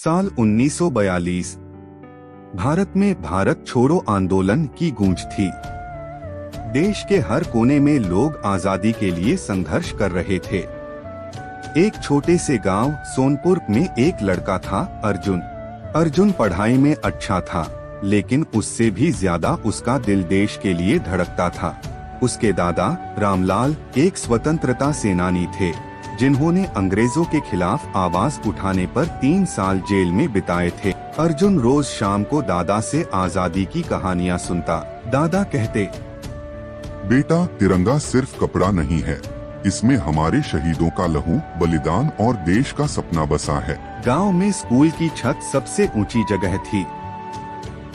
साल 1942 भारत में भारत छोड़ो आंदोलन की गूंज थी। देश के हर कोने में लोग आजादी के लिए संघर्ष कर रहे थे। एक छोटे से गांव सोनपुर में एक लड़का था, अर्जुन। अर्जुन पढ़ाई में अच्छा था, लेकिन उससे भी ज्यादा उसका दिल देश के लिए धड़कता था। उसके दादा रामलाल एक स्वतंत्रता सेनानी थे, जिन्होंने अंग्रेजों के खिलाफ आवाज उठाने पर 3 साल जेल में बिताए थे। अर्जुन रोज शाम को दादा से आजादी की कहानियां सुनता। दादा कहते, बेटा, तिरंगा सिर्फ कपड़ा नहीं है, इसमें हमारे शहीदों का लहू, बलिदान और देश का सपना बसा है। गांव में स्कूल की छत सबसे ऊंची जगह थी।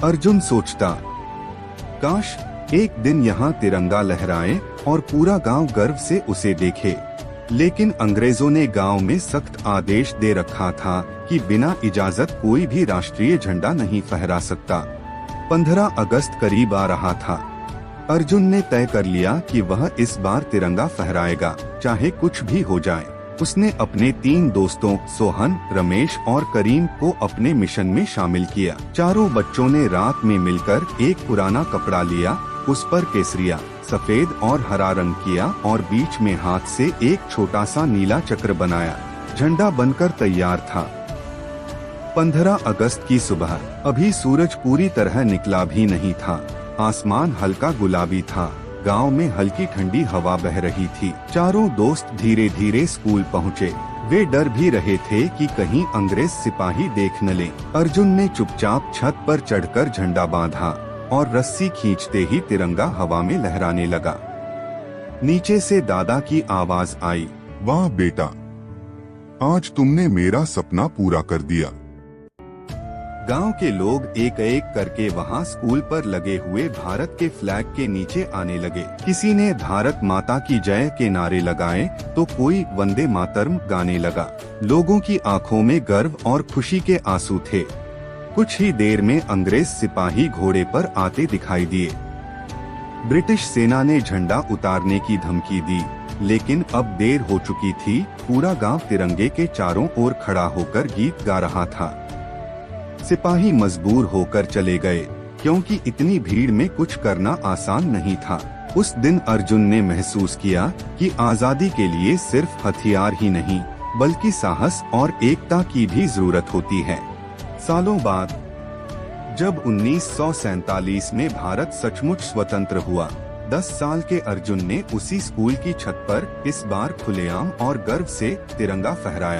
अर्जुन सोचता, काश एक दिन यहाँ तिरंगा लहराए और पूरा गांव गर्व से उसे देखे। लेकिन अंग्रेजों ने गांव में सख्त आदेश दे रखा था कि बिना इजाजत कोई भी राष्ट्रीय झंडा नहीं फहरा सकता। 15 अगस्त करीब आ रहा था। अर्जुन ने तय कर लिया कि वह इस बार तिरंगा फहराएगा, चाहे कुछ भी हो जाए। उसने अपने 3 दोस्तों सोहन, रमेश और करीम को अपने मिशन में शामिल किया। चारों बच्चों ने रात में मिलकर एक पुराना कपड़ा लिया, उस पर केसरिया, सफेद और हरा रंग किया और बीच में हाथ से एक छोटा सा नीला चक्र बनाया। झंडा बनकर तैयार था। 15 अगस्त की सुबह, अभी सूरज पूरी तरह निकला भी नहीं था। आसमान हल्का गुलाबी था। गांव में हल्की ठंडी हवा बह रही थी। चारों दोस्त धीरे धीरे स्कूल पहुँचे। वे डर भी रहे थे कि कहीं अंग्रेज सिपाही देख न ले। अर्जुन ने चुपचाप छत पर चढ़कर झंडा बांधा और रस्सी खींचते ही तिरंगा हवा में लहराने लगा। नीचे से दादा की आवाज आई, वाह बेटा, आज तुमने मेरा सपना पूरा कर दिया। गांव के लोग एक एक करके वहां स्कूल पर लगे हुए भारत के फ्लैग के नीचे आने लगे। किसी ने भारत माता की जय के नारे लगाए तो कोई वंदे मातरम गाने लगा। लोगों की आंखों में गर्व और खुशी के आंसू थे। कुछ ही देर में अंग्रेज सिपाही घोड़े पर आते दिखाई दिए। ब्रिटिश सेना ने झंडा उतारने की धमकी दी, लेकिन अब देर हो चुकी थी। पूरा गांव तिरंगे के चारों ओर खड़ा होकर गीत गा रहा था। सिपाही मजबूर होकर चले गए, क्योंकि इतनी भीड़ में कुछ करना आसान नहीं था। उस दिन अर्जुन ने महसूस किया कि आजादी के लिए सिर्फ हथियार ही नहीं, बल्कि साहस और एकता की भी जरूरत होती है। सालों बाद जब 1947 में भारत सचमुच स्वतंत्र हुआ, 10 साल के अर्जुन ने उसी स्कूल की छत पर इस बार खुलेआम और गर्व से तिरंगा फहराया।